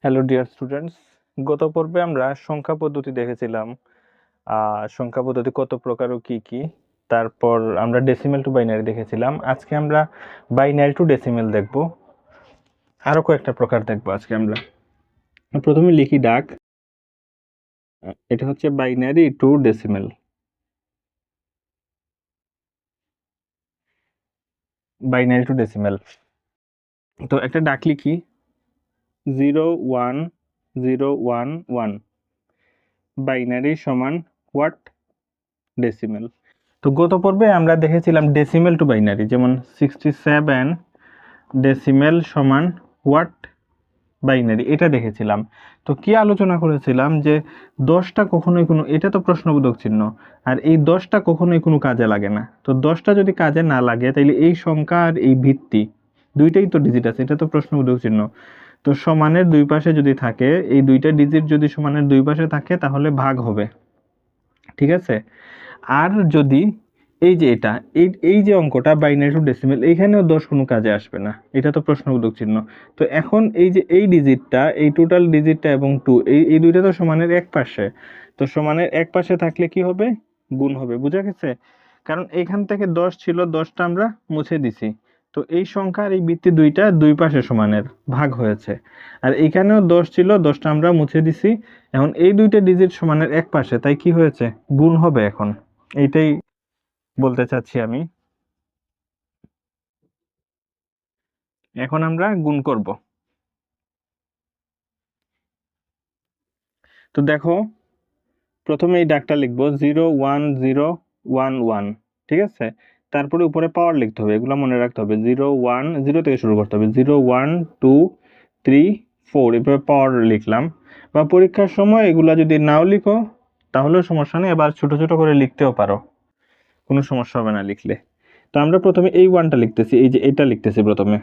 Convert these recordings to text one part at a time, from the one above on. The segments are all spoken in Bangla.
হ্যালো ডিয়ার স্টুডেন্টস, গত পর্বে আমরা সংখ্যা পদ্ধতি দেখেছিলাম। সংখ্যা পদ্ধতি কত প্রকার ও কি কি। তারপর আমরা ডেসিমেল টু বাইনারি দেখেছিলাম। আজকে আমরা বাইনারি টু ডেসিমেল দেখব, আরো কয়েকটা প্রকার দেখব আজকে আমরা। প্রথমে লিখি ডাক, এটা হচ্ছে binary two decimal. Binary two decimal, তো একটা ডাক লিখি 01011, বাইনারি সমান হোয়াট ডেসিমেল। তো গত পর্বে আমরা দেখেছিলাম ডেসিমেল টু বাইনারি, যেমন 67 ডেসিমেল সমান হোয়াট বাইনারি, এটা দেখেছিলাম। তো কি আলোচনা করেছিলাম যে 10টা কখনোই কোনো, এটা তো প্রশ্নবোধক চিহ্ন, আর এই 10টা কখনোই কোনো কাজে লাগে না। তো 10টা যদি কাজে না লাগে তাইলে এই সংখ্যা আর এই ভিত্তি দুইটাই তো ডিজিট আছে, এটা তো প্রশ্নবোধক চিহ্ন। তো সমানের দুই পাশে যদি থাকে, এই দুইটা ডিজিট যদি সমানের দুই পাশে থাকে তাহলে ভাগ হবে, ঠিক আছে। আর যদি এই যে এটা এই যে অঙ্কটা বাইনারি টু ডেসিমেল, এইখানেও 10 কোনো কাজে আসবে না, এটা তো প্রশ্নবোধক চিহ্ন। তো এখন এই যে এই ডিজিটটা, এই টোটাল ডিজিটটা এবং 2, এই দুইটা তো সমানের এক পাশে। তো সমানের এক পাশে থাকলে কি হবে? গুণ হবে, বুঝা গেছে? কারণ এখান থেকে 10 ছিল, 10টা আমরা মুছে দিছি। তো এই সংখ্যার এই বৃত্তি দুইটা দুই পাশে সমানের, ভাগ হয়েছে। আর এখানেও 10 ছিল, 10টা আমরা মুছে দিছি। এখন এই দুইটা ডিজিট সমানের এক পাশে, তাই কি হয়েছে? গুণ হবে। এখন এইটাই বলতে চাচ্ছি আমি। এখন আমরা গুণ করব। তো দেখো, প্রথমে এই ডাকটা লিখবো 01011, ঠিক আছে। তারপরে উপরে পাওয়ার লিখতে হবে, এগুলো মনে রাখতে হবে। 0 থেকে শুরু করতে হবে, 0 1 2 3 4, এভাবে পাওয়ার লিখলাম। বা পরীক্ষার সময় এগুলা যদি নাও লিখো তাহলেও সমস্যা নেই, এবার ছোট ছোট করে লিখতেও পারো, কোনো সমস্যা হবে না লিখলে। তো আমরা প্রথমে এই 1টা লিখতেছি, এই যে এটা লিখতেছি প্রথমে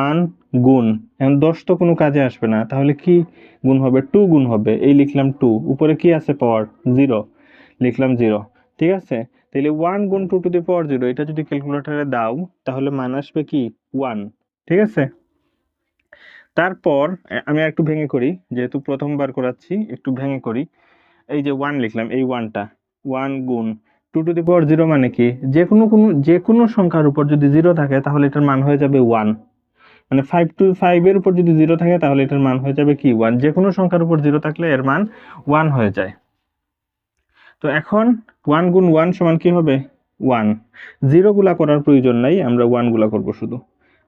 1 গুণ। এখন 10 তো কোনো কাজে আসবে না, তাহলে কি গুণ হবে? 2 গুণ হবে। এই লিখলাম 2, উপরে কি আছে? পাওয়ার 0, লিখলাম 0, ঠিক আছে। তাহলে 1 গুণ 2 টু দি পাওয়ার 0, এটা যদি ক্যালকুলেটরে দাও তাহলে মান আসবে কি? 1, ঠিক আছে। তারপর আমি একটু ভেঙে করি, যেহেতু প্রথমবার করাচ্ছি একটু ভেঙে করি। এই যে 1 লিখলাম, এই 1টা 1 গুণ 2 টু দি পাওয়ার 0 মানে কি? যে কোনো সংখ্যার উপর যদি 0 থাকে তাহলে এটার মান হয়ে যাবে 1। মানে 5 এর উপর যদি 0 থাকে তাহলে এটার মান হয়ে যাবে কি? 1। যে কোনো সংখ্যার উপর 0 থাকলে এর মান 1 হয়ে যায়। তো এখন 1 গুণ 1 সমান কি হবে? 1। 0 গুলা করার প্রয়োজন নাই, আমরা 1 গুলা করব শুধু।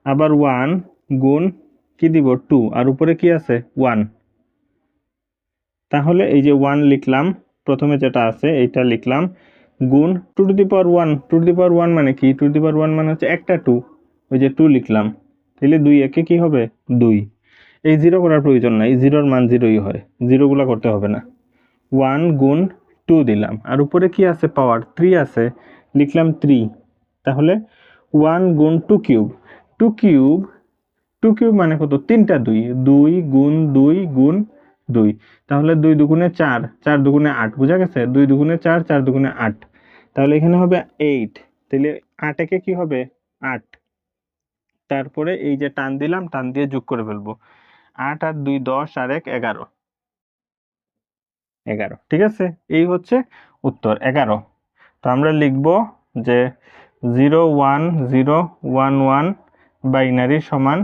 আবার 1 গুণ কি দিব? 2, আর উপরে কি আছে? 1। তাহলে এই যে 1 লিখলাম, প্রথমে যেটা আছে এইটা লিখলাম, গুণ 2 to the power 1। 2 to the পাওয়ার 1 মানে কি? 2 টু দি পাওয়ার 1 মানে হচ্ছে একটা 2, ওই যে 2 লিখলাম। তাহলে 2 একে কি হবে? 2। এই 0 করার প্রয়োজন নাই, 0 এর মান 0ই হয়, 0 গুলা করতে হবে না। 1 গুণ 2 দিলাম, আর উপরে কি আছে? পাওয়ার 3 আছে, লিখলাম 3। তাহলে 1 গুণ 2 কিউব। 2 কিউব, 2 কিউব মানে কত? 3টা 2, 2 গুণ 2 গুণ 2। তাহলে 2 দুগুণে 4, 4 দুগুণে 8, বুঝা গেছে? 2 দুগুণে 4, 4 দুগুণে 8, তাহলে এখানে হবে 8। তাহলে 8 একে কি হবে? 8। তারপরে এই যে টান দিলাম, টান দিয়ে যোগ করে ফেলবো। 8 আর 2 10, আর 1 11, 11, ঠিক আছে। এই হচ্ছে উত্তর 11। তো আমরা লিখব যে 01011 বাইনারি সমান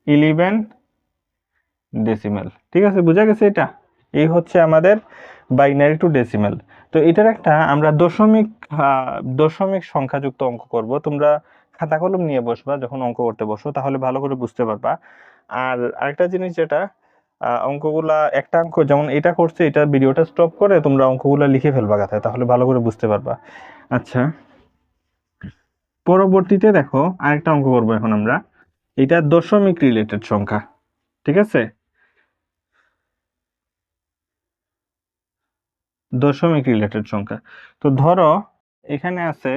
11 ডেসিমেল, ঠিক আছে, বোঝা গেছে? এটা এই হচ্ছে আমাদের বাইনারি টু ডেসিমেল। তো এটার একটা আমরা দশমিক সংখ্যাযুক্ত অঙ্ক করব। তোমরা খাতা কলম নিয়ে বসবা যখন অঙ্ক করতে বসো, তাহলে ভালো করে বুঝতে পারবা। আর আরেকটা জিনিস যেটা, অঙ্কগুলা একটা অঙ্ক যেমন এটা করছে, এটা ভিডিওটা স্টপ করে তোমরা অঙ্কগুলা লিখে ফেলবা খাতায়, তাহলে ভালো করে বুঝতে পারবা। আচ্ছা, পরবর্তীতে দেখো আরেকটা অঙ্ক করবো এখন আমরা। এটা দশমিক রিলেটেড সংখ্যা, ঠিক আছে। দশমিক রিলেটেড সংখ্যা। তো ধরো এখানে আছে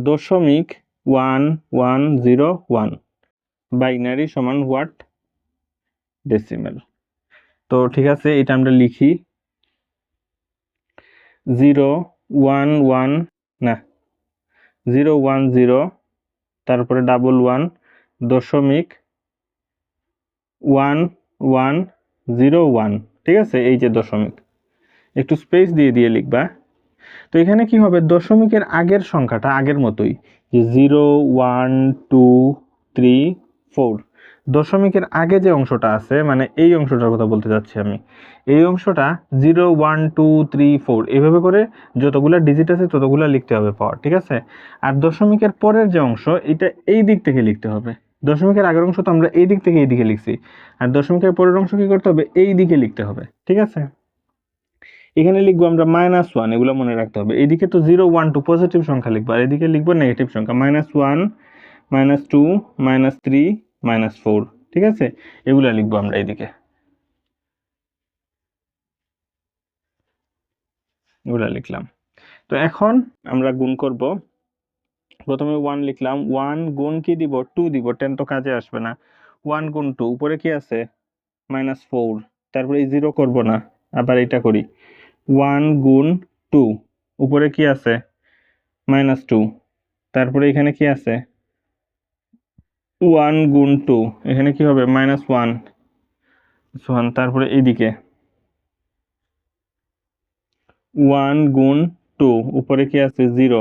দশমিক 1101, বাইনারি সমান হোয়াট ডেসিমেল। তো ঠিক আছে, এটা আমরা লিখি 011, না 010, তারপরে 11.1101, ঠিক আছে, এই যে দশমিক, একটু স্পেস দিয়ে দিয়ে লিখবা। তো এখানে কি হবে, দশমিকের আগের সংখ্যাটা আগের মতোই, যে 0 1 2 3 4, দশমিকের আগে যে অংশটা আছে, মানে এই অংশটার কথা বলতে যাচ্ছি আমি, এই অংশটা 0 1 2 3 4 এভাবে করে যতগুলা ডিজিট আছে ততগুলা লিখতে হবে পাওয়ার, ঠিক আছে। আর দশমিকের পরের যে অংশ, এটা এই দিক থেকে লিখতে হবে। দশমিকের আগের অংশ তো আমরা এই দিক থেকে এই দিকে লিখছি, আর দশমিকের পরের অংশ কি করতে হবে, এই দিকে লিখতে হবে, ঠিক আছে। এখানে লিখবো আমরা -1, এগুলো মনে রাখতে হবে। এইদিকে তো 0 1 2 পজিটিভ সংখ্যা লিখবো, আর এদিকে লিখবো নেগেটিভ সংখ্যা, -1 -2 -3 -4, ঠিক আছে, এগুলো লিখবো আমরা এইদিকে, এগুলো লিখলাম। তো এখন আমরা গুণ করব। প্রথমে 1 লিখলাম, 1 গুণ কি দিব, 2 দিব, 10 তো কাজে আসবে না। 1 গুণ 2, উপরে কি আছে -4, তারপরে এই 0 করব না, আবার এটা করি, 1 গুণ 2, উপরে কি আছে -2, তারপরে এখানে কি আছে 1 গুণ 2, এখানে কি হবে -1, তারপরে এইদিকে 1 গুণ 2, উপরে কি আছে 0,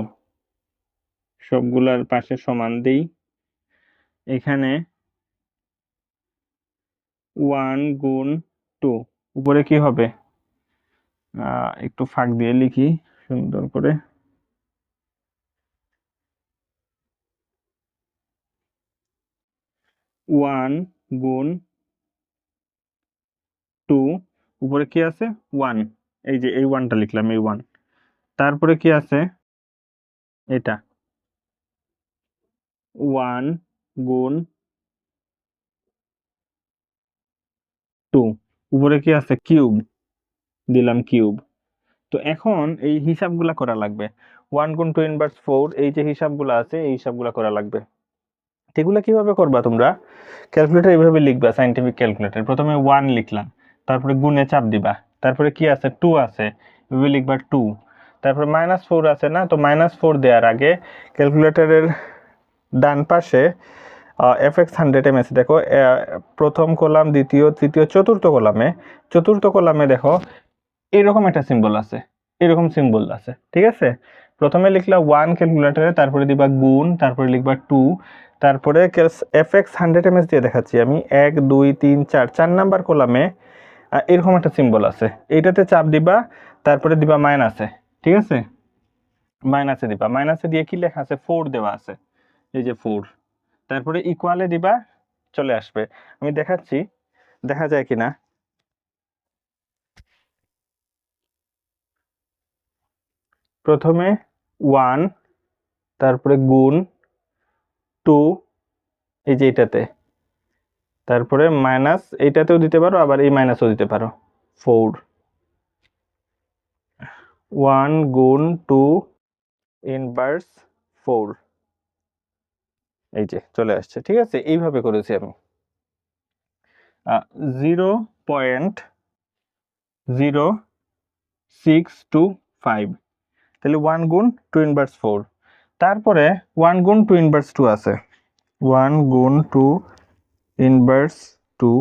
সবগুলার পাশে সমান দেই। এখানে 1 গুণ 2, উপরে কি হবে, একটু ফাঁক দিয়ে লিখি সুন্দর করে, 1 গুণ 2, উপরে কি আছে 1, এই যে এই 1টা লিখলাম, এই 1, তারপরে কি আছে এটা 1 গুণ 2, উপরে কি আছে কিউব, দিলাম কিউব। তো এখন এই হিসাবগুলা করা লাগবে, 1 গুণ 2 ইনভার্স 4, এই যে হিসাবগুলো আছে এই হিসাবগুলো করা লাগবে। এগুলা কিভাবে করবা তোমরা, ক্যালকুলেটর এইভাবে লিখবা, সাইন্টিফিক ক্যালকুলেটর, প্রথমে 1 লিখলাম, তারপরে গুণে চাপ দিবা, তারপরে কি আছে 2 আছে, এভাবে লিখবা 2, তারপরে -4 আছে না, তো -4 দেওয়ার আগে ক্যালকুলেটরের ডান পাশে fx100ms দেখো, প্রথম কলাম, দ্বিতীয়, তৃতীয়, চতুর্থ কলামে দেখো এরকম একটা সিম্বল আছে, এরকম সিম্বল আছে, ঠিক আছে। প্রথমে লিখলা 1 ক্যালকুলেটরে, তারপরে দিবা গুণ, তারপরে লিখবা 2, তারপরে fx100ms দিয়ে দেখাচ্ছি আমি, 1 2 3 4, 4 নাম্বার কলামে এরকম একটা সিম্বল আছে, এইটাতে চাপ দিবা, তারপরে দিবা মাইনাসে, ঠিক আছে, মাইনাসে দিবা, মাইনাসে দিয়ে কি লেখা আছে 4 দেওয়া আছে, এই যে 4, তারপরে ইকুয়ালে দিবা, চলে আসবে। আমি দেখাচ্ছি, দেখা যায় কিনা। প্রথমে 1, তারপরে গুণ 2, এই যে এটাতে, তারপরে মাইনাস, এইটাতেও দিতে পারো, আবার এই মাইনাসও দিতে পারো, 4, 1 গুণ 2 ইনভার্স 4, এই যে চলে আসছে, ঠিক আছে। এইভাবে করেছি আমি। 0.0625, তাহলে 1 গুণ 2 ইনভার্স 4, তারপরে 1 গুণ 2 ইনভার্স 2 আছে, 1 গুণ 2 ইনভার্স 2,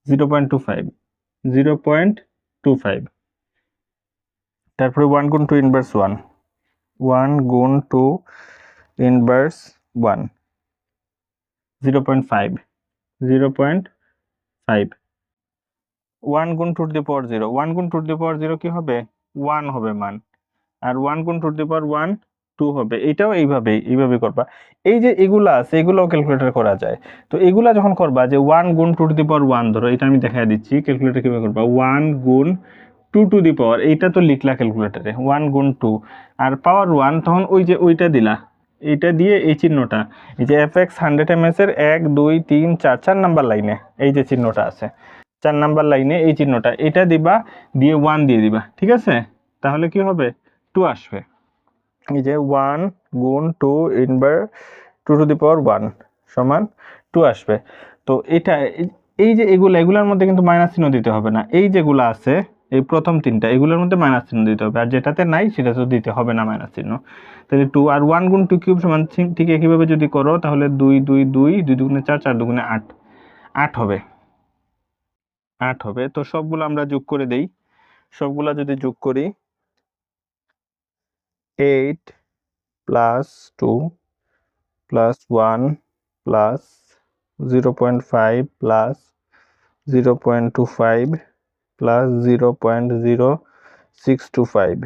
0.25, তারপরে 1 গুণ 2 ইনভার্স 1, 1 গুণ 2 ইনভার্স 1, 0.5, 1 গুণ 2 টু দি পাওয়ার 0, 1 গুণ 2 টু দি পাওয়ার 0 কি হবে 1 হবে মান, আর 1 গুণ 2 টু দি পাওয়ার 1 2 হবে। এটাও এইভাবে করবা। এই যে এগুলা আছে এগুলোও ক্যালকুলেটর করা যায়। তো এগুলা যখন করবা, যে 1 গুণ 2 টু দি পাওয়ার 1, ধরো এটা আমি দেখাই দিচ্ছি ক্যালকুলেটর কিভাবে করবা। 1 গুণ 2 টু দি পাওয়ার, এইটা তো লিখলা ক্যালকুলেটরে 1 গুণ 2, আর পাওয়ার 1, তখন ওই যে ওইটা দিলা, এইটা দিয়ে এই চিহ্নটা, এই যে fx100ms এর 1 2 3 4, 4 নাম্বার লাইনে এই যে চিহ্নটা আছে, 4 নাম্বার লাইনে এই চিহ্নটা, এটা দিবা, দিয়ে 1 দিয়ে দিবা, ঠিক আছে। তাহলে কি হবে 2 আসবে। এই যে 1 গুণ 2 ইনভার্স 2 টু দি পাওয়ার 1 সমান 2 আসবে। তো এটা এই যে এগুলার মধ্যে কিন্তু মাইনাস চিহ্ন দিতে হবে না, এই যেগুলো আছে এই প্রথম তিনটা এগুলোর মধ্যে মাইনাস চিহ্ন দিতে হবে, আর যেটাতে নাই সেটা তো দিতে হবে না মাইনাস চিহ্ন। তাহলে 2 আর 1 গুণ 2 কিউব সমান ঠিক একইভাবে যদি করো তাহলে 2 2 2 2 দুগুণে 4 4 দুগুণে 8 8 হবে, 8 হবে। তো সবগুলো আমরা যোগ করে দেই, সবগুলা যদি যোগ করি 8 plus 2 plus 1 plus 0.5 plus 0.25 plus 0.0625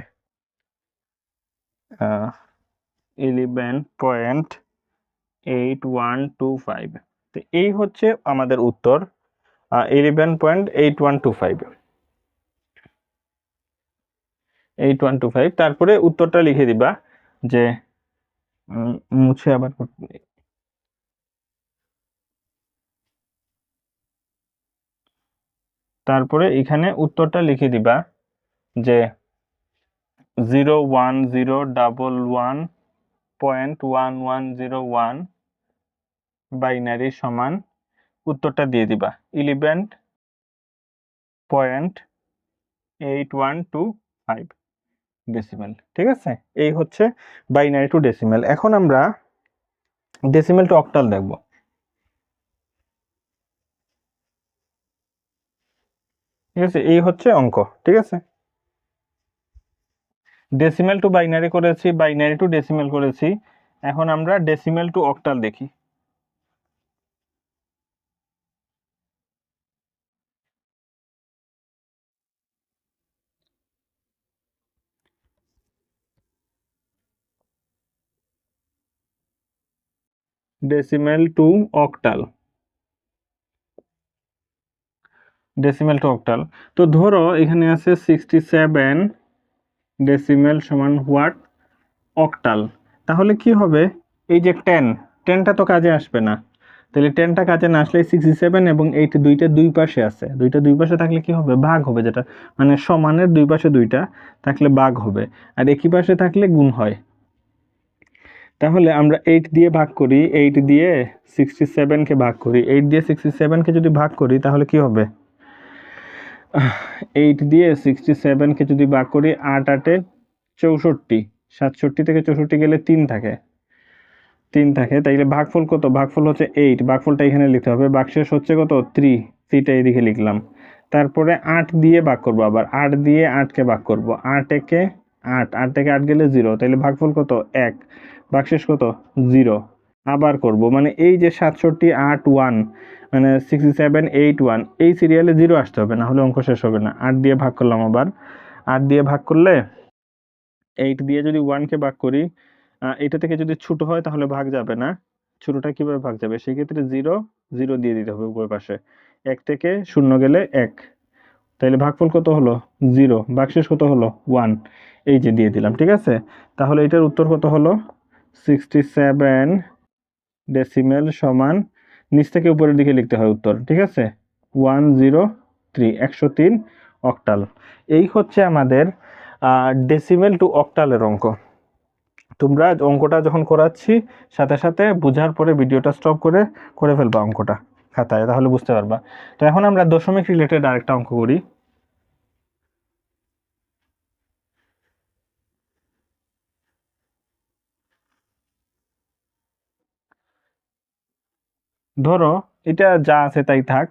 11.8125। তো এই হচ্ছে আমাদের উত্তর 11.8125। তারপরে উত্তরটা লিখে দিবা যে মুছে আবার তারপরে এখানে উত্তরটা লিখে দিবা যে 01011.1101 বাইনারি সমান উত্তরটা দিয়ে দিবা 11.8125 ডেসিমেল। ঠিক আছে, এই হচ্ছে বাইনারি টু ডেসিমেল। এখন আমরা ডেসিমেল টু অক্টাল দেখব। ঠিক আছে, এই হচ্ছে অঙ্ক। ঠিক আছে, ডেসিমেল টু বাইনারি করেছি, বাইনারি টু ডেসিমেল করেছি, এখন আমরা ডেসিমেল টু অক্টাল দেখি। Decimal two octal, decimal two octal. তো ধরো এখানে আছে 67 ডেসিমেল সমান হোয়াট অক্টাল। তাহলে কি হবে, এই যে 10, 10টা তো কাজে আসবে না, তাহলে 10টা কাজে না আসলে 67 এবং 8 দুইটা দুই পাশে আছে, দুইটা দুই পাশে থাকলে কি হবে, ভাগ হবে, যেটা মানে সমানের দুই পাশে দুইটা থাকলে ভাগ হবে, আর একই পাশে থাকলে গুণ হয়। তাহলে আমরা 8 দিয়ে ভাগ করি, 8 দিয়ে 67কে ভাগ করি, 8 দিয়ে 67কে যদি ভাগ করি তাহলে কি হবে, 8 দিয়ে 67কে যদি ভাগ করি 8 8 64, 67 থেকে 64 গেলে 3 থাকে, 3 থাকে, তাইলে ভাগফল কত, ভাগফল হচ্ছে 8, ভাগফলটা এখানে লিখতে হবে, ভাগশেষ হচ্ছে কত 3, 3টা এদিকে লিখলাম। তারপরে 8 দিয়ে ভাগ করব, আবার 8 দিয়ে 8কে ভাগ করব, 8 একে 8, 8 থেকে 8 গেলে 0, তাইলে ভাগফল কত 1, ভাগশেষ কত 0। আবার করব, মানে এই যে 67 8 1 মানে 67 8 1 এই সিরিয়ালে 0 আসতে হবে, না হলে অঙ্ক শেষ হবে না। 8 দিয়ে ভাগ করলাম, আবার 8 দিয়ে ভাগ করলে 8 দিয়ে যদি 1কে ভাগ করি, এটা থেকে যদি ছোট হয় তাহলে ভাগ যাবে না, ছোটটা কিভাবে ভাগ যাবে, সেক্ষেত্রে 0 0 দিয়ে দিতে হবে উভয় পাশে, 1 থেকে 0 গেলে 1, তাহলে ভাগফল কত হলো 0, ভাগশেষ কত হলো 1, এই যে দিয়ে দিলাম। ঠিক আছে, তাহলে এটার উত্তর কত হলো 67 ডেসিমেল সমান, নিচ থেকে উপরের দিকে লিখতে হয় উত্তর। ঠিক আছে, 103 103 অক্টাল। এই হচ্ছে আমাদের ডেসিমেল টু অক্টালের অঙ্ক। তোমরা অঙ্কটা যখন করাচ্ছি সাথে সাথে বোঝার পরে ভিডিওটা স্টপ করে ফেলবা অঙ্কটা খাতায়, তাহলে বুঝতে পারবা। তো এখন আমরা দশমিক রিলেটেড আরেকটা অঙ্ক করি। ধরো এটা যা আছে তাই থাক,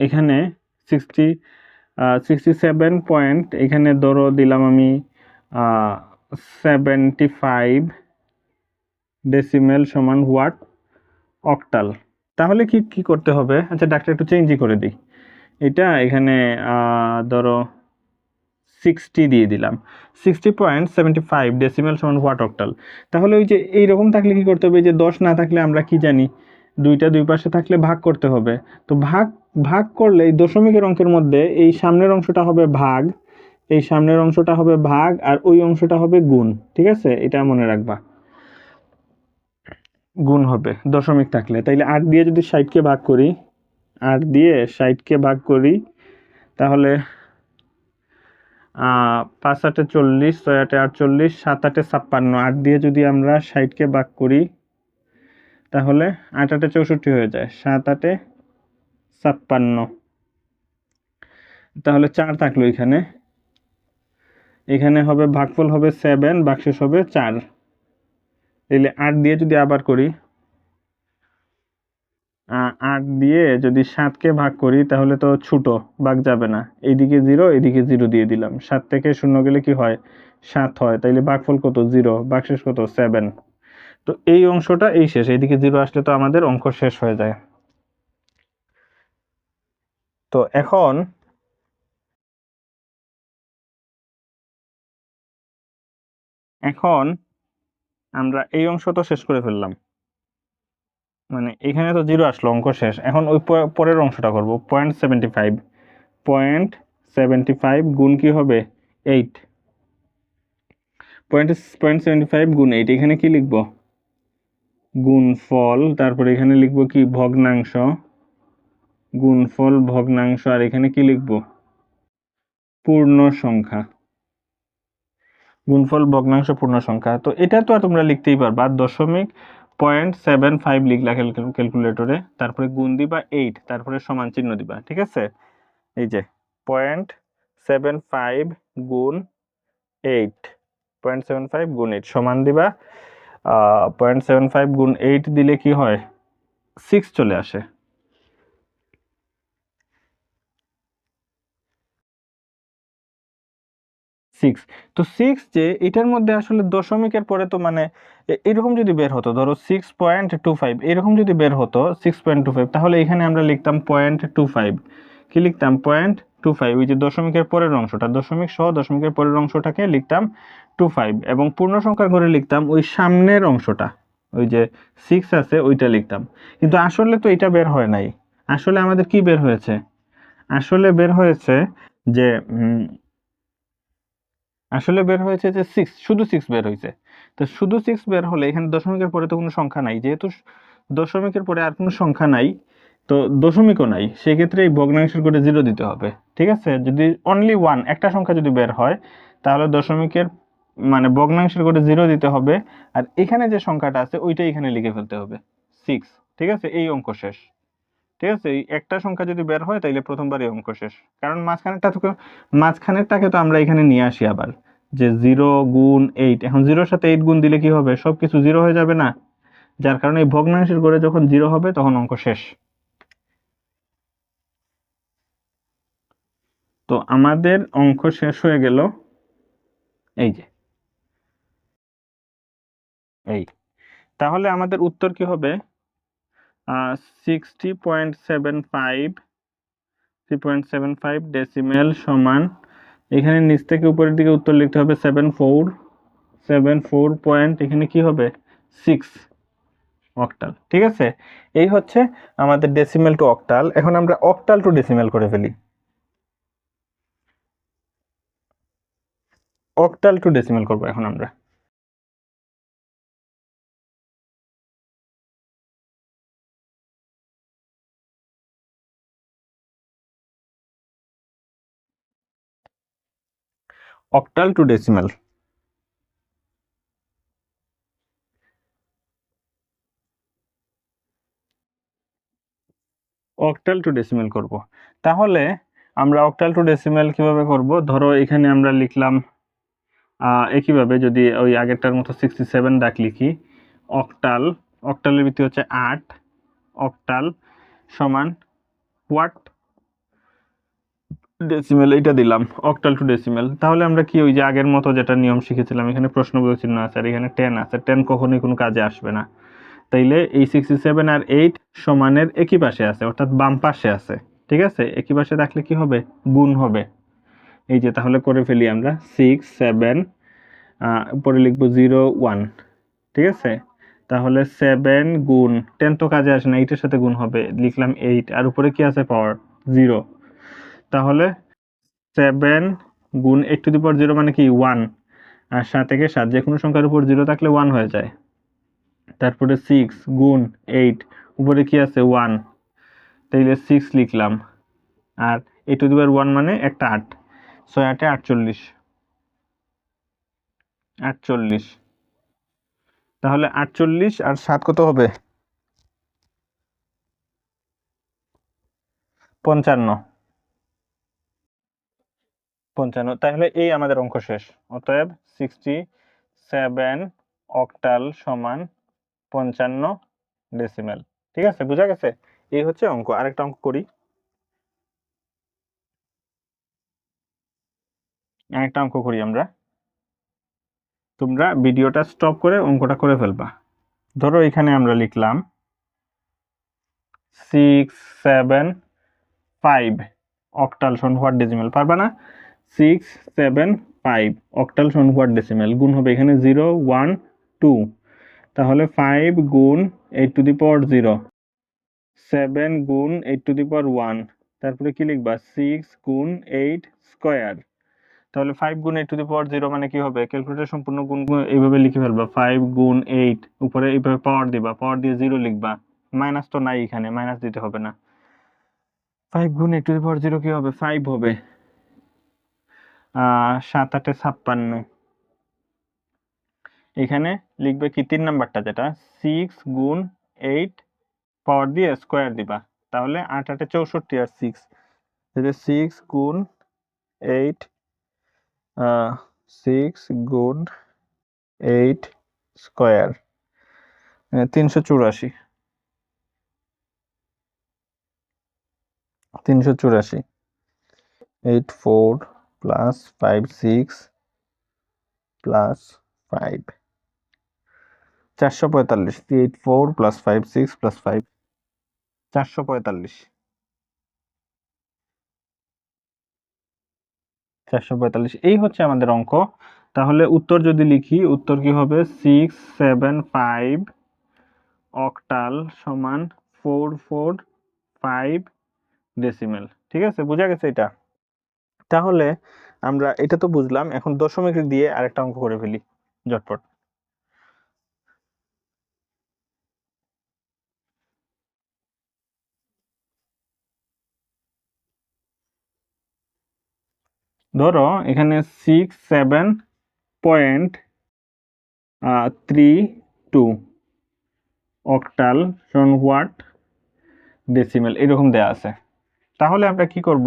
এখানে 67 পয়েন্ট, এখানে ধরো দিলাম আমি 75 ডেসিমেল সমান হোয়াট অক্টাল। তাহলে কি কি করতে হবে, আচ্ছা ডাক্তার একটু চেঞ্জই করে দিই, এটা এখানে ধরো 60 দিয়ে দিলাম, 60.75 ডেসিমেল সমান হোয়াট অক্টাল। তাহলে ওই যে এইরকম থাকলে কি করতে হবে, যে 10 না থাকলে আমরা কি জানি, দুইটা দুই পাশে থাকলে ভাগ করতে হবে। তো ভাগ ভাগ করলে এই দশমিকের অঙ্কের মধ্যে এই সামনের অংশটা হবে ভাগ, এই সামনের অংশটা হবে ভাগ, আর ওই অংশটা হবে গুণ। ঠিক আছে, এটা মনে রাখবা, গুণ হবে দশমিক থাকলে। তাইলে 8 দিয়ে যদি 60কে ভাগ করি, 8 দিয়ে 60কে ভাগ করি, তাহলে 5 8 40, 6 8 48, 7 8 56, 8 দিয়ে যদি আমরা 60কে ভাগ করি তাহলে 8 8 64 হয়ে যায়, 7 8 56, তাহলে 4 থাকলো এখানে, এখানে হবে ভাগফল হবে 7, ভাগশেষ হবে 4। তাহলে 8 দিয়ে যদি আবার করি, 8 দিয়ে যদি 7কে ভাগ করি তাহলে তো ছোট, ভাগ যাবে না, এইদিকে 0 এদিকে 0 দিয়ে দিলাম, 7 থেকে 0 গেলে কি হয় 7 হয়, তাইলে ভাগফল কত 0, ভাগশেষ কত 7। তো এই অংশটা এই শেষ, এইদিকে 0 আসলে তো আমাদের অঙ্ক শেষ হয়ে যায়। তো এখন আমরা এই অংশ তো শেষ করে ফেললাম, মানে এখানে তো 0 আসলো, অঙ্ক শেষ। এখন ওই পরের অংশটা করব, 0.75, 0.75 গুণ কি হবে 8, 0.75 গুণ 8, এখানে কি লিখব গুণফল, তারপরে এখানে লিখব কি ভগ্নাংশ, গুণফল ভগ্নাংশ, আর এখানে কি লিখব পূর্ণ সংখ্যা, গুণফল ভগ্নাংশ পূর্ণ সংখ্যা। তো এটা তো আর তোমরা লিখতেই পারবা, 0.75 লিখলা ক্যালকুলেটরে, তারপরে গুণ দিবা 8, তারপরে সমান চিহ্ন দিবা, ঠিক আছে। এই যে 0.75 গুণ 8, 0.75 গুণ 8 সমান দিবা 0.75 গুণ 8 দিলে কি হয় 6 চলে আসে। সিক্স, তো 6 যে এটার মধ্যে আসলে দশমিকের পরে তো মানে এরকম যদি বের হতো, ধরো 6.25 এরকম যদি বের হতো 6.25, তাহলে এখানে আমরা লিখতাম 0.25, কি লিখতাম 0.25, ওই যে দশমিকের পরের অংশটা, দশমিক সহ দশমিকের পরের অংশটাকে লিখতাম 25, এবং পূর্ণ সংখ্যার ঘরে লিখতাম ওই সামনের অংশটা, ওই যে 6 আছে ওইটা লিখতাম। কিন্তু আসলে তো এটা বের হয় নাই, আসলে আমাদের কি বের হয়েছে, আসলে বের হয়েছে যে আসলে বের হয়েছে যে 6, শুধু 6 বের হয়েছে। তো শুধু 6 বের হলে এখানে দশমিকের পরে তো কোনো সংখ্যা নাই, যেহেতু দশমিকের পরে আর কোনো সংখ্যা নাই, তো দশমিকও নাই, সেক্ষেত্রে এই ভগ্নাংশের করে 0 দিতে হবে, ঠিক আছে। যদি অনলি 1 একটা সংখ্যা যদি বের হয় তাহলে দশমিকের মানে ভগ্নাংশের করে 0 দিতে হবে, আর এখানে যে সংখ্যাটা আছে ওইটাই এখানে লিখে ফেলতে হবে 6, ঠিক আছে। এই অঙ্ক শেষ, ঠিক আছে। এই একটা সংখ্যা যদি বের হয় তাহলে প্রথমবার এই অঙ্ক শেষ, কারণ মাঝখানেরটাকে তো আমরা এখানে নিয়ে আসি আবার, যে 0 গুণ 8, এখন 0-র সাথে 8 গুণ দিলে কি হবে সবকিছু 0 হয়ে যাবে না, যার কারণে এই ভগ্নাংশের ঘরে যখন 0 হবে তখন অঙ্ক শেষ। তো আমাদের অঙ্ক শেষ হয়ে গেল, এই যে এই, তাহলে আমাদের উত্তর কি হবে 60.75 ডেসিমেল সমান, এখানে নিচ থেকে উপরের দিকে উত্তর লিখতে হবে 74 পয়েন্ট, এখানে কি হবে 6 অক্টাল, ঠিক আছে। এই হচ্ছে আমাদের ডেসিমেল টু অক্টাল। এখন আমরা অক্টাল টু ডেসিমেল করে ফেলি, অক্টাল টু ডেসিমেল করব এখন আমরা। Octal two decimal, octal two decimal করব। তাহলে আমরা অক্টাল টু ডেসিমেল কিভাবে করব, ধরো এখানে আমরা লিখলাম একইভাবে যদি ওই আগেরটার মতো 67 ডাক লিখি, অক্টাল, অক্টালের ভিত্তি হচ্ছে 8, অক্টাল সমান হোয়াট ডেসিমেল, এটা দিলাম অক্টাল টু ডেসিমেল। তাহলে আমরা কি ওই যে আগের মতো যেটা নিয়ম শিখেছিলাম, এখানে প্রশ্নবোধক চিহ্ন আছে আর এখানে 10 আছে, 10 কখনোই কোনো কাজে আসবে না, তাইলে এই 67 আর 8 সমানের একই পাশে আছে, অর্থাৎ বাম পাশে আছে, ঠিক আছে। একই পাশে রাখলে কি হবে গুণ হবে, এই যে তাহলে করে ফেলি আমরা 6 7, উপরে লিখবো 0 1, ঠিক আছে। তাহলে 7 গুণ 10 তো কাজে আসে না, 8 এর সাথে গুণ হবে, লিখলাম 8, আর উপরে কি আছে পাওয়ার 0, তাহলে 7 গুণ 8 টু দি পাওয়ার 0 মানে কি 1, আর 7 থেকে 7 যে কোনো সংখ্যার উপর 0 থাকলে 1 হয়ে যায়। তারপরে 6 গুণ 8, উপরে কি আছে 1, তাইলে 6 লিখলাম, আর 8 টু দি পাওয়ার 1 মানে একটা 8, 6 8 এ 48, 48, তাহলে 48 আর 7 কত হবে 55, 55, তাহলে এই আমাদের অঙ্ক শেষ। অতএব 67 অক্টাল সমান 55 ডেসিমেল। ঠিক আছে, বোঝা গেছে? এই হচ্ছে অঙ্ক। আরেকটা অঙ্ক করি, আমরা। তোমরা ভিডিওটা স্টপ করে অঙ্কটা করে ফেলবা। ধরো এখানে আমরা লিখলাম 675 অক্টাল সমান হোয়াট ডেসিমেল। পারবা না? 675 অক্টাল সমান হোয়াট ডেসিমেল। গুণ হবে এখানে 0 1 2, তাহলে 5 গুণ 8 টু দি পাওয়ার 0, 7 গুণ 8 টু দি পাওয়ার 1, তারপরে কি লিখবা 6 গুণ 8 স্কয়ার। তাহলে 5 গুণ 8 টু দি পাওয়ার 0 মানে কি হবে? ক্যালকুলেটর সম্পূর্ণ গুণ এইভাবে লিখে ফেলবা। 5 গুণ 8 উপরে এইভাবে পাওয়ার দিবা, পাওয়ার দিয়ে 0 লিখবা। মাইনাস তো নাই এখানে, মাইনাস দিতে হবে না। 5 গুণ 8 টু দি পাওয়ার 0 কি হবে? 5 হবে। 7 8 56। এখানে লিখবে কি 3 নাম্বারটা, যেটা 6 গুণ 8 পাওয়ার দিয়ে স্কয়ার দিবা। তাহলে 8 8 64 আর 6, তাহলে 6 গুণ 8 6 গুণ 8 square 384। 384 8 4 plus 5 6 plus 5 445। 8 4 plus 5 6 plus 5 445। 445 এই হচ্ছে আমাদের অঙ্ক। তাহলে উত্তর যদি লিখি, উত্তর কি হবে? 675 অক্টাল সমান 445 ডেসিমেল। ঠিক আছে, বোঝা গেছে এটা? তাহলে আমরা এটা তো বুঝলাম, এখন দশমিক দিয়ে আরেকটা অঙ্ক করে ফেলি ঝটপট। ধরো এখানে 67.32 অক্টাল সমান হোয়াট ডেসিমেল, এরকম দেয়া আছে। তাহলে আমরা কি করব?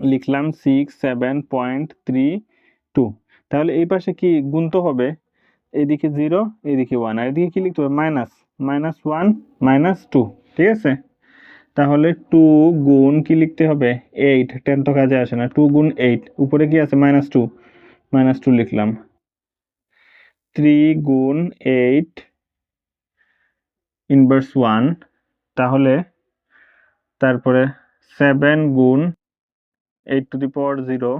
লিখলাম 67.32, তাহলে এই পাশে কি গুণতে হবে? এদিকে 0 এদিকে 1, আর এদিকে কি লিখতে হবে? মাইনাস, -1 -2। ঠিক আছে, তাহলে 2 গুণ কি লিখতে হবে? 8। 10 তো কাজে আসে না। 2 গুণ 8, উপরে কি আছে? -2 লিখলাম। 3 গুণ 8 ইনভার্স 1, তাহলে তারপরে 7 গুণ 8 টু দি পাওয়ার 0,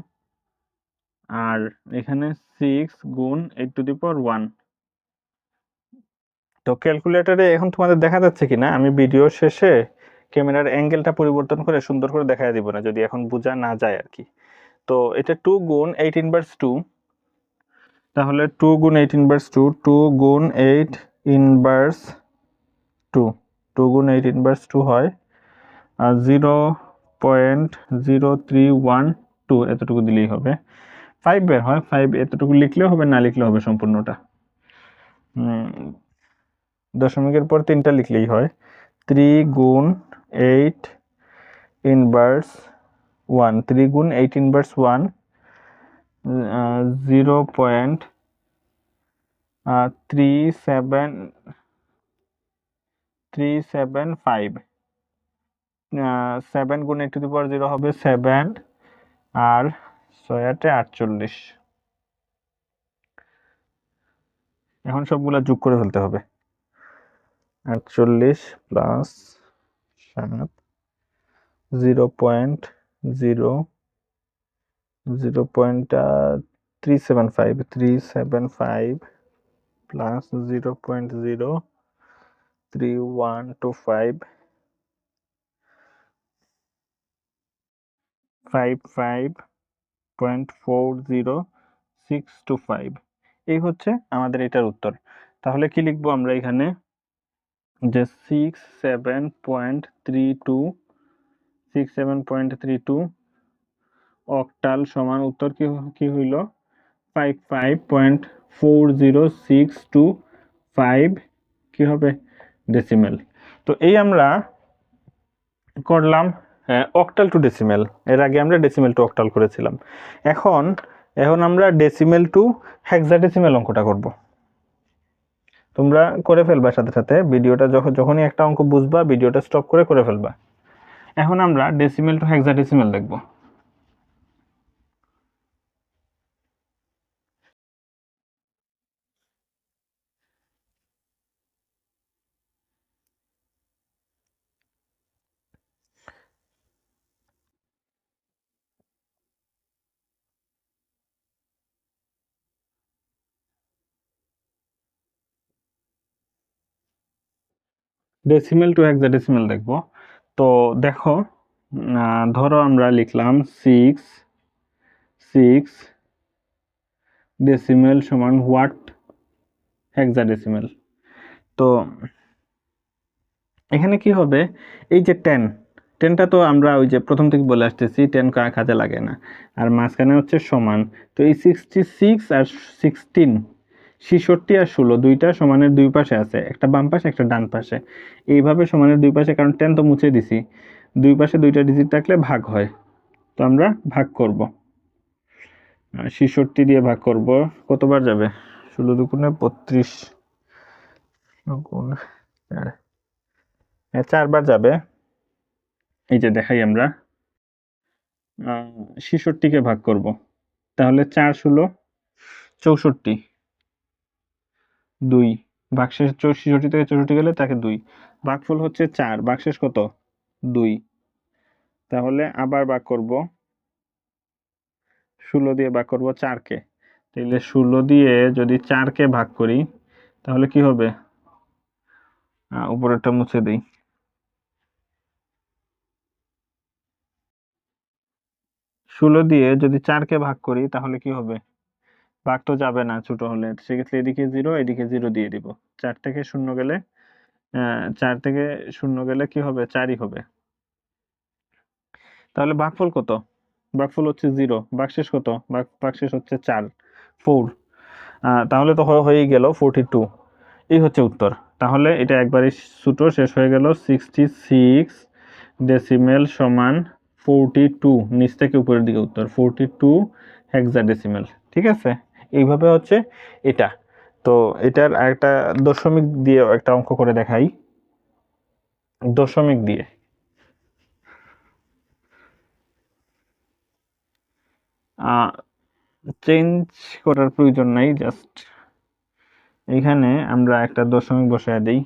আর এখানে 6 গুণ 8 টু দি পাওয়ার 1। তো ক্যালকুলেটরে এখন তোমাদের দেখা যাচ্ছে কিনা আমি ভিডিও শেষে ক্যামেরার অ্যাঙ্গেলটা পরিবর্তন করে সুন্দর করে দেখায় দিব না, যদি এখন বোঝা না যায় আর কি। তো এটা 2 গুণ 8 ইনভার্স 2, তাহলে 2 গুণ 8 ইনভার্স 2, 2 গুণ 8 ইনভার্স 2, 2 গুণ 8 ইনভার্স 2 হয় 0.0312, এতটুকু দিলেই হবে। 5 বের হয়, 5 এতটুকু লিখলেও হবে, না লিখলেও হবে সম্পূর্ণটা। দশমিকের পর 3টা লিখলেই হয়। 3 গুণ 8 ইনভার্স 1, 3 গুণ 8 ইনভার্স 1, 0.3775। 7 গুণ 8 টু দি পাওয়ার 0 হবে 7, আর 6 8 48। এখন সবগুলা যোগ করে ফেলতে হবে। 48 প্লাস 7, 0.375 প্লাস 0.03125 55.40625। এই হচ্ছে আমাদের এটার উত্তর। তাহলে কি লিখবো আমরা এখানে? যে 67.32 অক্টাল সমান উত্তর কি হইল? 55.40625 কি হবে? ডেসিমেল। তো এই আমরা করলাম অক্টাল টু ডেসিমেল, এর আগে আমরা ডেসিমেল টু অক্টাল করেছিলাম। এখন আমরা ডেসিমেল টু হেক্সাডেসিমেল অঙ্কটা করব। তোমরা করে ফেলবা সাথে সাথে, ভিডিওটা যখনই একটা অঙ্ক বুঝবা ভিডিওটা স্টপ করে ফেলবা। এখন আমরা ডেসিমেল টু হেক্সাডেসিমেল দেখব। ডেসিমেল টু হেক্সাডেসিমেল দেখব। তো দেখো, ধরো আমরা লিখলাম 6 ডেসিমেল সমান হোয়াট হেক্সাডেসিমেল। তো এখানে কি হবে, এই যে 10টা তো আমরা ওই যে প্রথম থেকে বলে আসতেছি 10 কাজে লাগে না, আর মাঝখানে হচ্ছে সমান। তো এই 66 আর 16, 66 আর 16 দুইটা সমানের দুই পাশে আছে, একটা বাম পাশে একটা ডান পাশে। এইভাবে সমানের দুই পাশে, কারণ 10 তো মুছে দিছি, দুই পাশে দুইটা ডিজিট থাকলে ভাগ হয়। তো আমরা ভাগ করব, 66 দিয়ে ভাগ করব, কতবার যাবে, 16 দুগুণে 32 গুণ 4, 4বার যাবে। এই যে দেখাই আমরা 66কে ভাগ করব, তাহলে 4 16 64, 2 ভাগশেষ 66 থেকে 64 গেলে তাকে 2, ভাগফল হচ্ছে 4, ভাগশেষ কত 2। তাহলে আবার ভাগ করব, 16 দিয়ে ভাগ করব 4কে, তাহলে 16 দিয়ে যদি 4কে ভাগ করি তাহলে কি হবে, উপরেরটা মুছে দেই, 16 দিয়ে যদি 4কে ভাগ করি তাহলে কি হবে, ভাগ তো যাবে না ছোট হলে, সেক্ষেত্রে এদিকে 0 এদিকে 0 দিয়ে দিব। 4 থেকে 0 গেলে 4 থেকে 0 গেলে কি হবে, 4ই হবে। তাহলে ভাগফল কত, ভাগফল হচ্ছে 0, ভাগশেষ কত, ভাগশেষ হচ্ছে 4 4, তাহলে তো হয়েই গেল 42। এই হচ্ছে উত্তর। তাহলে এটা একবারে ছোট শেষ হয়ে গেল, 66 ডেসিমেল সমান 42, নিচ থেকে উপরের দিকে উত্তর 42 হেক্সাডেসিমেল। ঠিক আছে, এইভাবে হচ্ছে এটা। তো এটার একটা দশমিক দিয়ে একটা অঙ্ক করে দেখাই, দশমিক দিয়ে। চেঞ্জ করার প্রয়োজন নাই, জাস্ট এখানে আমরা একটা দশমিক বসায় দিই,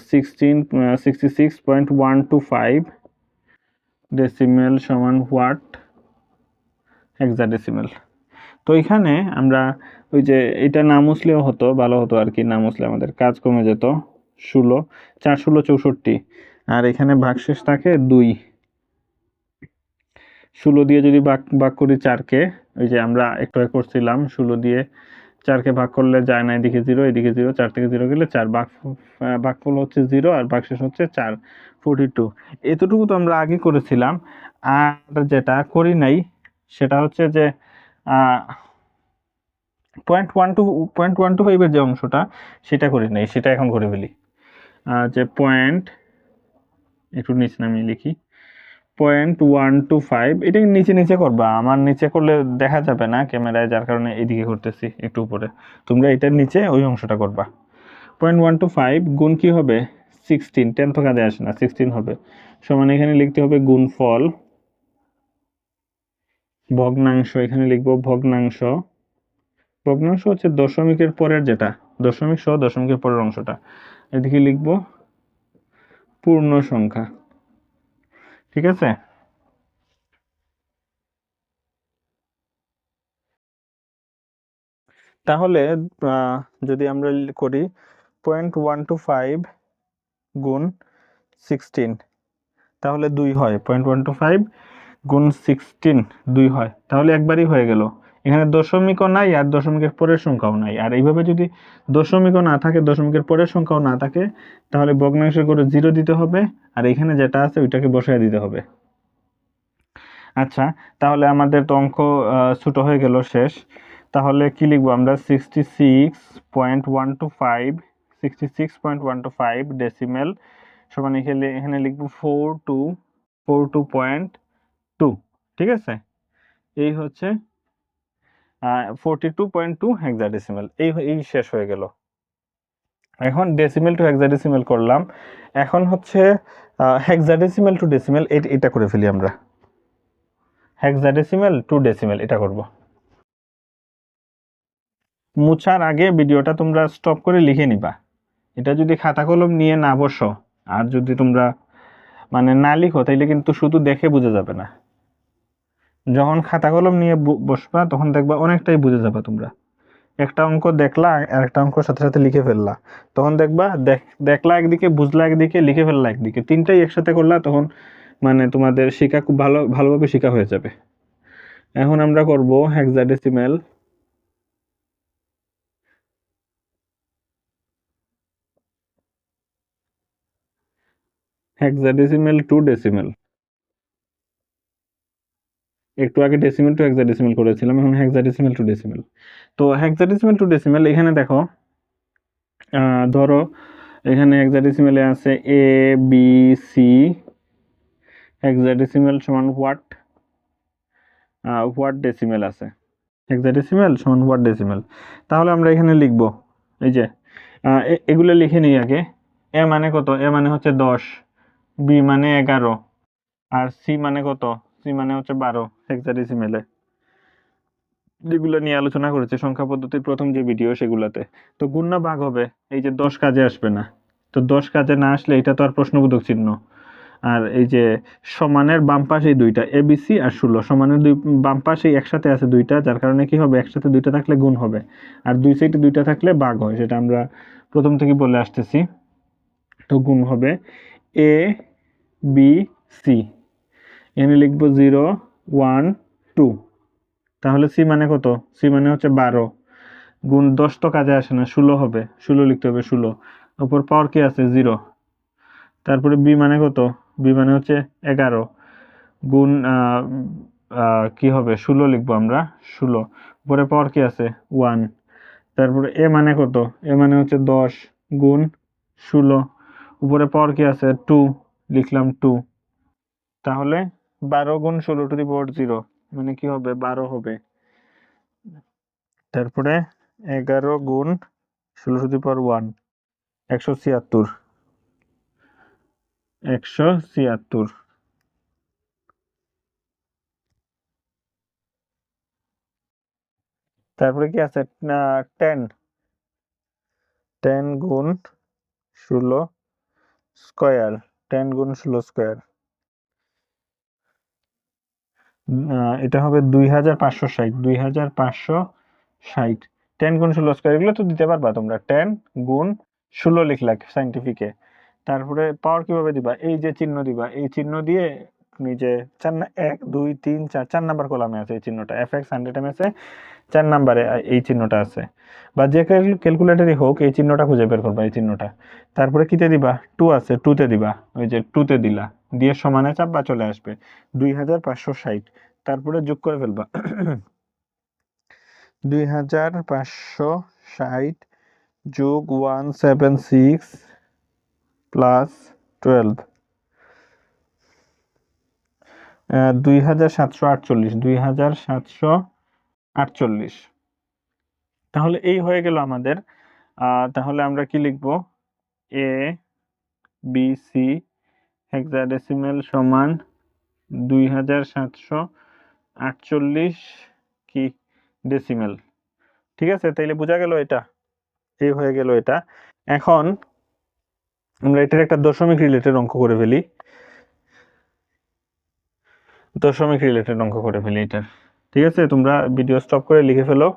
66.125 ডেসিমেল সমান হোয়াট হেক্সাডেসিমেল। তো এখানে আমরা ওই যে এটা না মুছলেও হতো, ভালো হতো আর কি, না মুছলে আমাদের কাজ কমে যেত। 16 4 16 64, আর এখানে ভাগশেষ থাকে 2। 16 দিয়ে যদি ভাগ করি 4কে, ওই যে আমরা একটু আগে করছিলাম, 16 দিয়ে 4কে ভাগ করলে যায় না, এদিকে 0 এদিকে 0, 4 থেকে 0 গেলে 4, ভাগফল হচ্ছে 0 আর ভাগশেষ হচ্ছে 4, 42। এতটুকু তো আমরা আগে করেছিলাম। আর যেটা করি নাই সেটা হচ্ছে যে 0.125 এর যে অংশটা সেটা করি নাই, সেটা এখন করে ফেলি। যে একটু নিচে নামিয়ে লিখি, 0.125, এটা নিচে নিচে করবা, আমার নিচে করলে দেখা যাবে না ক্যামেরায়, যার কারণে এদিকে করতেছি একটু উপরে। তোমরা এটার নিচে ওই অংশটা করবা। 0.125 গুণ কি হবে 16, 10 তো কাজে আসে না, 16 হবে, সমান এখানে লিখতে হবে গুণফল, ভগ্নাংশ এখানে লিখবো ভগ্নাংশ, ভগ্নাংশ হচ্ছে দশমিকের পরের যেটা, দশমিক সহ দশমিকের পরের অংশটা, এদিকে লিখবো পূর্ণ সংখ্যা। ঠিক আছে, তাহলে যদি আমরা করি 0.125 গুণ 16, তাহলে 2 হয়, 0.125 গুণ 16 2 হয়, তাহলে একবারই হয়ে গেল। এখানে দশমিকও নাই আর দশমিকের পরের সংখ্যাও নাই, আর এইভাবে যদি দশমিকও না থাকে দশমিকের পরের সংখ্যাও না থাকে তাহলে ভগ্নাংশের করে 0 দিতে হবে, আর এখানে যেটা আছে ওইটাকে বসায় দিতে হবে। আচ্ছা, তাহলে আমাদের তো অঙ্ক ছোট হয়ে গেল, শেষ। তাহলে কি লিখবো আমরা, 66.125 ডেসিমেল সমান এখানে লিখবো 42.2, ঠিক আছে। এই হচ্ছে 42.2 হেক্সাডেসিমেল। এই শেষ হয়ে গেল। এখন ডেসিমেল টু হেক্সাডেসিমেল করলাম। এখন হচ্ছে হেক্সাডেসিমেল টু ডেসিমেল, এটা করে ফেলি আমরা। হেক্সাডেসিমেল টু ডেসিমেল এটা করব। মুছার আগে ভিডিওটা তোমরা স্টপ করে লিখে নিবা। এটা যদি খাতা কলম নিয়ে না বসো, আর যদি তোমরা মানে না লিখো, তাইলে কিন্তু শুধু দেখে বোঝা যাবে না। যখন খাতা কলম নিয়ে বসবা তখন দেখবা অনেকটাই বুঝে যাবে তোমরা। একটা অঙ্ক দেখলা আর একটা অঙ্ক সাথে সাথে লিখে ফেললা, তখন দেখবা দেখলা একদিকে, বুঝলা একদিকে, লিখে ফেললা একদিকে, তিনটাই একসাথে করলা, তখন মানে তোমাদের শেখা খুব ভালোভাবে শেখা হয়ে যাবে। এখন আমরা করব হেক্সাডেসিমেল টু ডেসিমেল। একটু আগে ডেসিমেল টু হেক্সাডেসিমেল করেছিলাম, এখন হেক্সাডেসিমেল টু ডেসিমেল। তো হেক্সাডেসিমেল টু ডেসিমেল এখানে দেখো, ধরো এখানে হেক্সাডেসিমেলে আছে এ বি সি, হেক্সাডেসিমেল সমান হোয়াট ডেসিমেল আছে, হেক্সাডেসিমেল সমান হোয়াট ডেসিমেল। তাহলে আমরা এখানে লিখব, এই যে এগুলো লিখে নিই আগে। এ মানে কত? এ মানে হচ্ছে 10, বি মানে 11, আর সি মানে কত? সি মানে হচ্ছে 12 হেক্সাডেসিমেলে, যেগুলো নিয়ে আলোচনা করেছে সংখ্যা পদ্ধতির প্রথম যে ভিডিও সেগুলোতে। তো গুণ না ভাগ হবে, এই যে 10 কাজে আসবে না, তো 10 কাজে না আসলে এটা তো আর প্রশ্নবোধক চিহ্ন। আর এই যে সমানের বাম পাশে দুইটা এবিসি আর 16, সমানের বাম পাশে একসাথে আছে দুইটা, যার কারণে কি হবে, একসাথে দুইটা থাকলে গুণ হবে, আর দুই সাইডে দুইটা থাকলে ভাগ হয়, সেটা আমরা প্রথম থেকে বলে আসতেছি। তো গুণ হবে এ বি সি, এখানে লিখবো 0 1 2। তাহলে সি মানে কত? সি মানে হচ্ছে 12, গুণ 10 তো কাজে আসে না, 16 হবে, 16 লিখতে হবে, 16 উপর পাওয়ার কি আছে 0। তারপরে বি মানে কত? বি মানে হচ্ছে 11, গুণ কি হবে 16 লিখবো আমরা, 16 উপরে পাওয়ার কি আছে 1। তারপরে এ মানে কত? এ মানে হচ্ছে 10, গুণ 16 উপরে পাওয়ার কি আছে 2, লিখলাম 2। তাহলে 12 গুণ 16 টু দি পাওয়ার 0 মানে কি হবে 12 হবে। তারপরে 11 গুণ 16 টু দি পাওয়ার 1, 176, 176। তারপরে কি আছে 10, 10 গুণ 16 স্কয়ার, 10 গুণ 16 স্কয়ার, এটা হবে 2560, 2560। 10 গুণ 16 স্কয়ার, এগুলো তো দিতে পারবা তোমরা, 10 গুণ 16 লিখলা সাইন্টিফিকে। তারপরে পাওয়ার কিভাবে দিবা? এই যে চিহ্ন দিবা, এই চিহ্ন দিয়ে নিজে 1 2 3 4 নাম্বার কলামে আছে এই চিহ্নটা, fx 100 ms এ 4 নাম্বারে এই চিহ্নটা আছে, বা যে ক্যালকুলেটরই হোক এই চিহ্নটা খুঁজে বের করবা, এই চিহ্নটা। তারপরে কিতে দিবা? 2 আছে, 2 তে দিবা, ওই যে 2 তে দিলা, দিয়ে সমানে চাপবা, চলে আসবে 2560। তারপরে যোগ করে ফেলবা 2560 যোগ 176 প্লাস 12, 2748, 2748। তাহলে এই হয়ে গেল আমাদের। তাহলে আমরা কি লিখব? এ বি সি হেক্সাডেসিমেল সমান 2748 কি ডেসিমেল, ঠিক আছে। তাইলে বোঝা গেল এটা, এই হয়ে গেল এটা। এখন আমরা এটার একটা দশমিক রিলেটেড অঙ্ক করে ফেলি, দশমিক রিলেটেড অঙ্ক করে ফেলি এটার, ঠিক আছে। তোমরা ভিডিও স্টপ করে লিখে ফেলো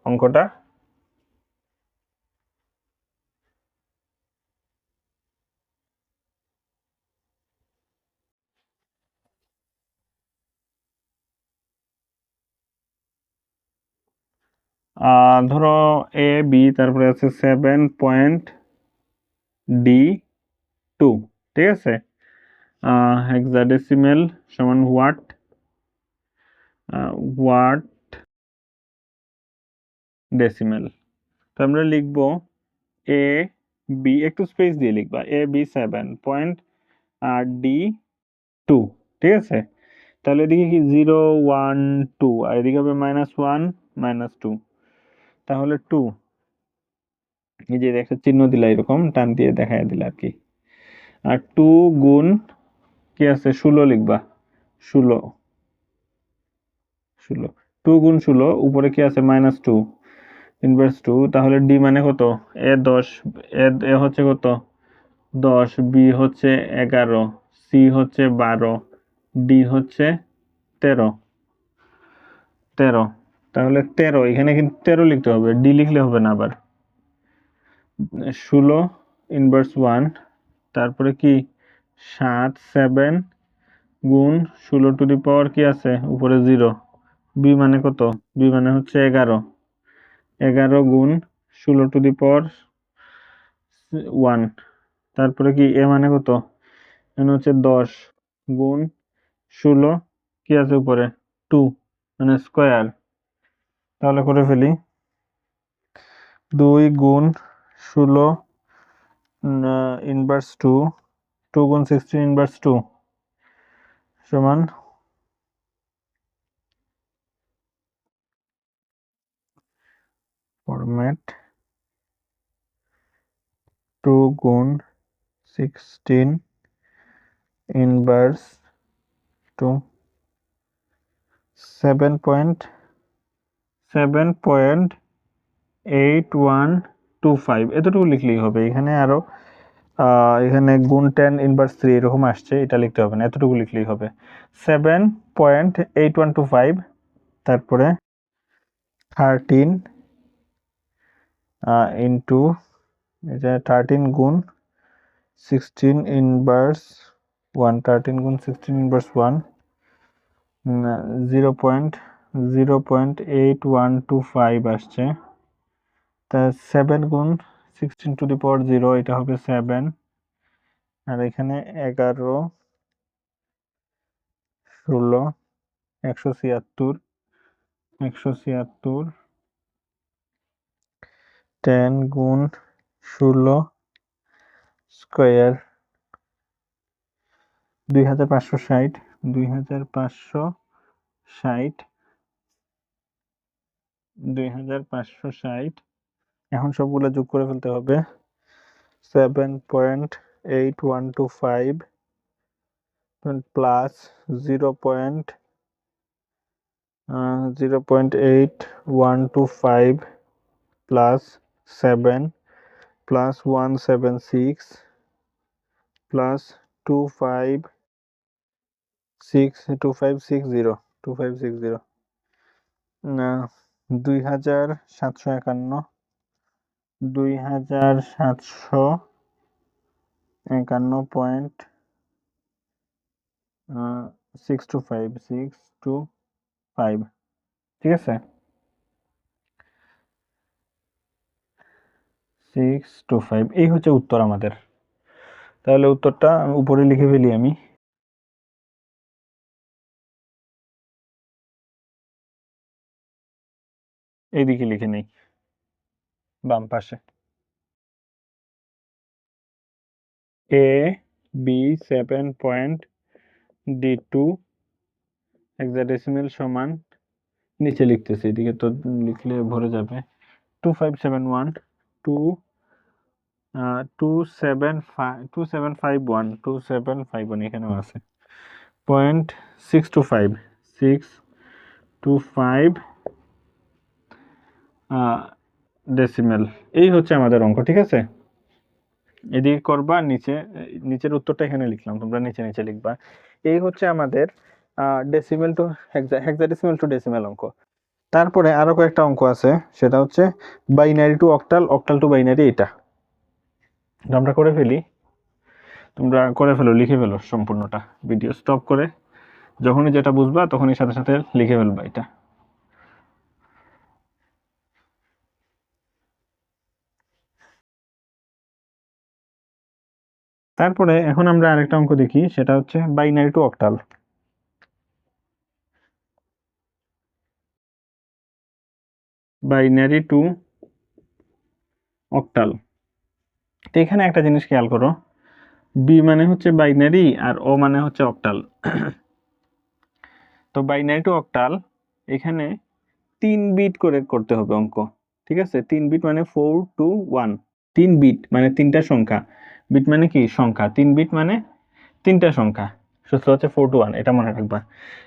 অঙ্কটা। ধরো এ বি, তারপরে আছে 7.D2, ঠিক আছে। হেক্সাডেসিমেল সমান হোয়াট ডেসিমেল। তো আমরা লিখব এ বি একটু স্পেস দিয়ে লিখবা, A B 7 point R D 2, ঠিক আছে? তাহলে এদিকে কি 0 1 2 আর এদিকে হবে -1 -2, তাহলে 2, এই যে একটা চিহ্ন দিলা এরকম টান দিয়ে দেখায় দিলা আর কি। আর 2 গুণ কি আছে 16 লিখবা, 16 16, 2 গুণ 16 উপরে কি আছে -2 ইনভার্স 2, তাহলে ডি মানে কত? এ 10, এ হচ্ছে কত 10, বি হচ্ছে 11, সি হচ্ছে 12, ডি হচ্ছে 13, 13, তাহলে 13 এখানে কিন্তু 13 লিখতে হবে, ডি লিখলে হবে না আবার। 16 ইনভার্স 1, তারপরে কি 7 গুণ 16 টু দি পাওয়ার কি আছে উপরে 0, বি মানে কত? বি মানে হচ্ছে 11, 11 গুণ 16 টু দি পাওয়ার 1, তারপরে কি এ মানে কত? এখানে হচ্ছে 10 গুণ 16 কি আছে উপরে 2 মানে স্কোয়ার, তাহলে করে ফেলি 2 গুণ 16 ইনভার্স 2, 2 গুণ 16 ইনভার্স 2 সমান ফরম্যাট 2 গুণ 16 ইনভার্স 2 7.8125 এতটুকু লিখলেই হবে। এখানে আরো এখানে গুণ 10 ইনভার্স 3 এরকম আসছে, এটা লিখতে হবে না, এতটুকু লিখলেই হবে। 7.8125, তারপরে 13 ইন্টু এটা 13 গুণ 16 ইনভার্স 1, 13 গুণ 16 ইনভার্স 1 0.8125 আসছে। তা 7 গুণ 16 টু দি পাওয়ার 0, এটা হবে 7, আর এখানে 11 16 176 176, 10 গুণ 16 স্কোয়ার 2560 2560, এখন সবগুলো যোগ করে ফেলতে হবে। 7.8125 প্লাস 0.8125 প্লাস 7 প্লাস 176 প্লাস 2560 না 2751 পয়েন্ট 625 ঠিক আছে, 625 এই হচ্ছে উত্তর আমাদের। তাহলে উত্তরটা উপরে লিখে ফেলি আমি, এইদিকে লিখে নেই বাম পাশে। এ বি 7.D2 হেক্সাডেসিমেল সমান, নিচে লিখতেছি, এদিকে তো লিখলে ভরে যাবে, 2571 2751 এখানেও আছে, 0.625 ডেসিমেল। এই হচ্ছে আমাদের অঙ্ক, ঠিক আছে? এদিকে করবা, নিচের উত্তরটা এখানে লিখলাম, তোমরা নিচে নিচে লিখবা। এই হচ্ছে আমাদের decimal two hexadecimal two decimal অঙ্ক। তারপরে আরো কয়েকটা অঙ্ক আছে, সেটা হচ্ছে binary to octal, octal to binary. এটা আমরা করে ফেলি, তোমরা করে ফেলো, লিখে ফেলো সম্পূর্ণটা, ভিডিও স্টপ করে যখনই যেটা বুঝবা তখনই সাথে সাথে লিখে ফেলবা এটা। তারপরে এখন আমরা আরেকটা অঙ্ক দেখি, সেটা হচ্ছে binary to octal. Binary to octal তো এখানে একটা জিনিস খেয়াল করো, বি মানে হচ্ছে বাইনারি আর ও মানে হচ্ছে অক্টাল। তো বাইনারি টু অক্টাল এখানে 3 বিট করে করতে হবে অঙ্ক, ঠিক আছে? 3 বিট মানে 4 2 1, 3 বিট মানে 3টা সংখ্যা, বিট মানে কি সংখ্যা, 3 বিট মানে 3টা সংখ্যা, সূত্র হচ্ছে 4 to 1, এটা মনে রাখবা।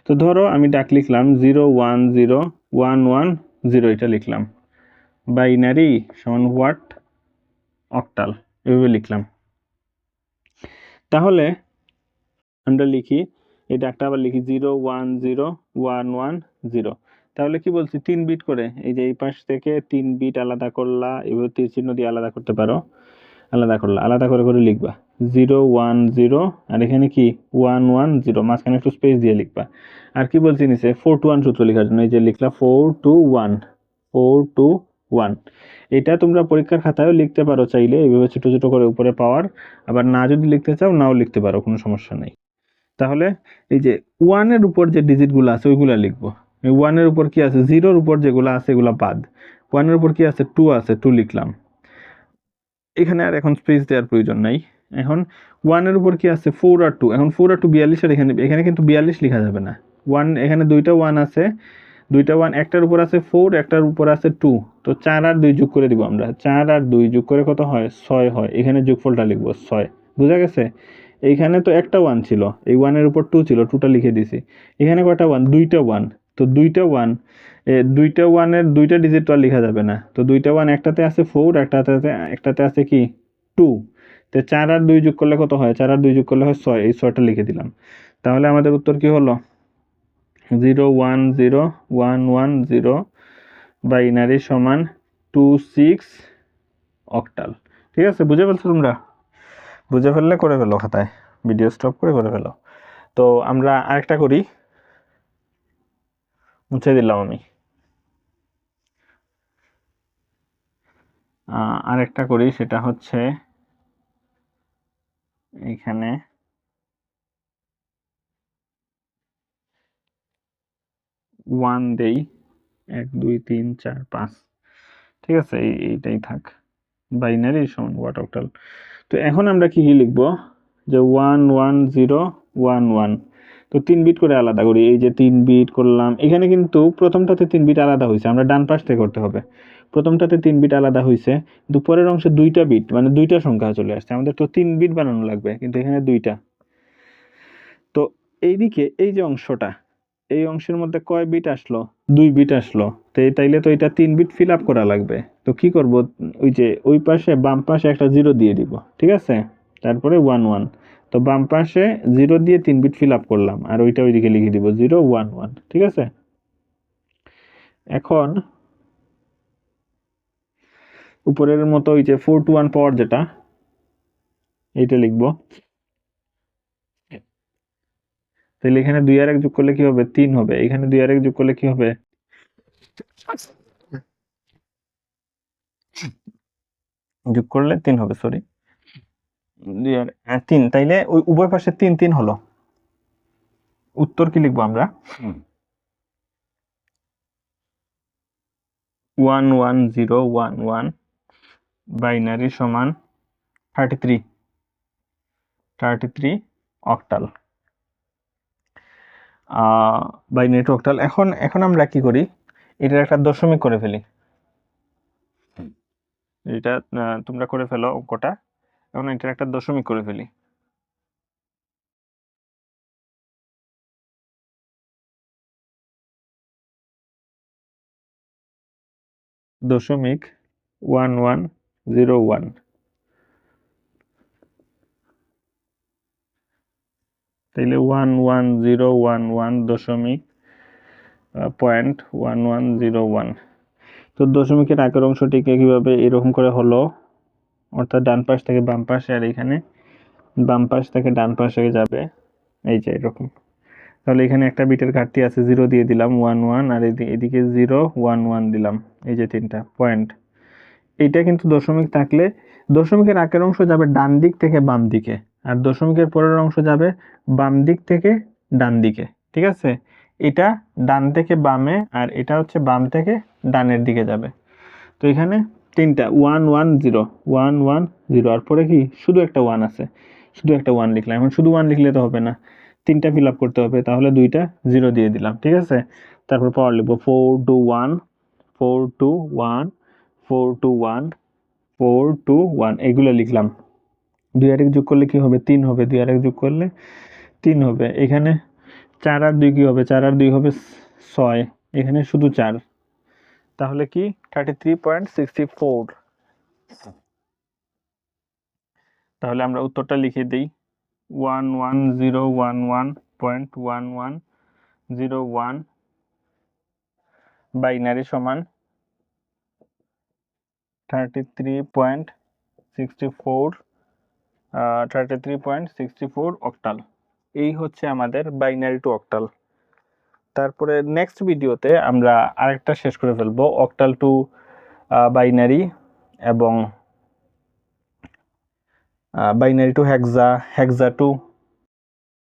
তো ধরো আমি ডাক লিখলাম 0 1 0 1 1 0, এটা লিখলাম। বাইনারি সমান হোয়াট অক্টাল, এভাবে লিখলাম। তাহলে আমরা লিখি এই ডাকটা, আবার লিখি 0 1 0 1 1 0। তাহলে কি বলছি 3 বিট করে, এই যে এই পাশ থেকে 3 বিট আলাদা করলা, এভাবে তীর চিহ্ন দিয়ে আলাদা করতে পারো, আলাদা করলা, আলাদা করে করে লিখবা 0 1 0, আর এখানে কি 1 1 0, মাঝখানে একটু স্পেস দিয়ে লিখবা। আর কি বলছি নিচে 4 to 1 সূত্র লেখার জন্য এই যে লিখলা 4 to 1, 4 to 1। এটা তোমরা পরীক্ষার খাতায়ও লিখতে পারো চাইলে, এইভাবে ছোট ছোট করে উপরে পাওয়ার, আবার না যদি লিখতে চাও নাও লিখতে পারো, কোনো সমস্যা নেই। তাহলে এই যে 1 এর উপর যে ডিজিটগুলো আছে ওইগুলা লিখবো। 1 এর উপর কি আছে, 0 এর উপর যেগুলো আছে এগুলো বাদ। 1 এর উপর কি আছে, 2 আছে, 2 লিখলাম। এখানে আর এখন স্পেস দেওয়ার প্রয়োজন নাই। এখন 1 এর উপর কি আছে, 4 আর 2, এখন 4 আর 2 42, আর এখানে এখানে কিন্তু 42 লেখা যাবে না। 1 এখানে দুইটা 1 আছে, দুইটা 1, একটার উপর আছে 4, একটার উপর আছে 2, তো 4 আর 2 যোগ করে দিব আমরা, 4 আর 2 যোগ করে কত হয়, 6 হয়। এখানে যোগফলটা লিখবো 6, বুঝা গেছে? এইখানে তো একটা 1 ছিল, এই 1 এর উপর 2 ছিল, 2টা লিখে দিছি। এখানে কয়টা 1, দুইটা 1, তো দুইটা 1, দুইটা 1 এর দুইটা ডিজিট তো আর লেখা যাবে না, তো দুইটা 1, একটাতে আছে 4, একটাতে আছে কি 2, তো 4 আর 2 যোগ করলে কত হয়, 4 আর 2 যোগ করলে হয় 6, এই 6টা লিখে দিলাম। তাহলে আমাদের উত্তর কি হলো, 0 1 0 1 1 0 বাইনারি সমান 2 6 অক্টাল। ঠিক আছে, বুঝে ফেলছো তোমরা? বুঝে ফেললে করে ফেলো, খাতায় ভিডিও স্টপ করে করে ফেলো। তো আমরা আরেকটা করি, মুছে দিলাম আমি। আরেকটা করি, সেটা হচ্ছে এখানে 1 দেই, 1 2 3 4 5, ঠিক আছে, এইটাই থাক, বাইনারি সমান হোয়াট অক্টাল। তো এখন আমরা কি কি লিখবো, যে 1 1 0 1 1, তো 3 বিট করে আলাদা করি। এই যে 3 বিট করলাম, এখানে কিন্তু প্রথমটাতে 3 বিট আলাদা হয়েছে, আমরা ডান পাশ থেকে করতে হবে। প্রথমটাতে 3 বিট আলাদা হয়েছে, কিন্তু পরের অংশে 2টা বিট মানে 2টা সংখ্যা চলে আসছে, আমাদের তো 3 বিট বানানো লাগবে, কিন্তু এখানে 2টা। তো এইদিকে এই যে অংশটা, এই অংশের মধ্যে কয় বিট আসলো, 2 বিট আসলো, তো তাইলে তো এটা 3 বিট ফিল আপ করা লাগবে। তো কি করব, ওই যে ওই পাশে বাম পাশে একটা 0 দিয়ে দিব, ঠিক আছে, তারপরে 1 1, তো বাম পাশে 0 দিয়ে 3 বিট ফিল আপ করলাম, আর ওইটা ওইদিকে লিখে দিব 0 1 1, ঠিক আছে। এখন উপরের মতো ওই যে 4 to 1 পাওয়ার যেটা, এইটা লিখবো। তাহলে এখানে 2 আর 1 যোগ করলে কি হবে, 3 হবে। এখানে 2 আর 1 যোগ করলে কি হবে, যোগ করলে 3 হবে, সরি 2 আর 3, তাইলে ওই উভয় পাশে 3 3 হলো। উত্তর কি লিখবো আমরা, 1 1 0 1 1 বাইনারি সমান 33 অক্টাল, বাইনারি টু অক্টাল। এখন এখন আমরা কি করি, এটার একটা দশমিক করে ফেলি। এটা তোমরা করে ফেলো অঙ্কটা, এখন এটার একটা দশমিক করে ফেলি। দশমিক 1 1 0 1, তাইলে 1 1 0 1 1 দশমিক 0.1101। তো দশমিকের আগের অংশটিকে কিভাবে এরকম করে হলো, অর্থাৎ ডান পাশ থেকে বাম পাশে, আর এখানে বাম পাশ থেকে ডান পাশে যাবে, এই যে এরকম। তাহলে এখানে একটা বিটের ঘাটতি আছে, 0 দিয়ে দিলাম, 1 1, আর এদিকে 0 1 1 দিলাম, এই যে 3টা পয়েন্ট। এইটা কিন্তু দশমিক থাকলে দশমিকের আগের অংশ যাবে ডান দিক থেকে বাম দিকে, আর দশমিকের পরের অংশ যাবে বাম দিক থেকে ডান দিকে, ঠিক আছে। এটা ডান থেকে বামে, আর এটা হচ্ছে বাম থেকে ডানের দিকে যাবে। তো এখানে তিনটা 1 1 0 1 1 0 আর পরে কি শুধু একটা 1 আছে, শুধু একটা 1 লিখলাম। এখন শুধু 1 লিখলে তো হবে না, তিনটা ফিল আপ করতে হবে, তাহলে দুইটা 0 দিয়ে দিলাম, ঠিক আছে। তারপর পাওয়ার লিখবো 4 2 1 4 2 1 4 2 1 4 2 1 এগুলো লিখলাম। 2 আর 1 যোগ করলে কি হবে? 3 হবে। 2 আর 1 যোগ করলে 3 হবে। এখানে 4 আর 2 কি হবে? 4 আর 2 হবে 6, এখানে শুধু 4, তাহলে কি 33.64। তাহলে আমরা উত্তরটা লিখে দিই 11011.1101 বাইনারি সমান 33.64 অক্টাল। এই হচ্ছে আমাদের বাইনারি টু অক্টাল। তারপরে নেক্সট ভিডিওতে আমরা আরেকটা শেষ করে ফেলবো, অক্টাল টু বাইনারি এবং binary to hexa, hexa to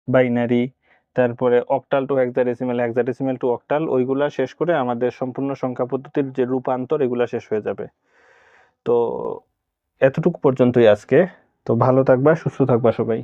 binary, তারপরে octal to hexadecimal, hexadecimal to octal, ওইগুলা শেষ করে আমাদের সম্পূর্ণ সংখ্যা পদ্ধতির যে রূপান্তর এগুলা শেষ হয়ে যাবে। তো এতটুকু পর্যন্তই আজকে। তো ভালো থাকবা, সুস্থ থাকবা সবাই।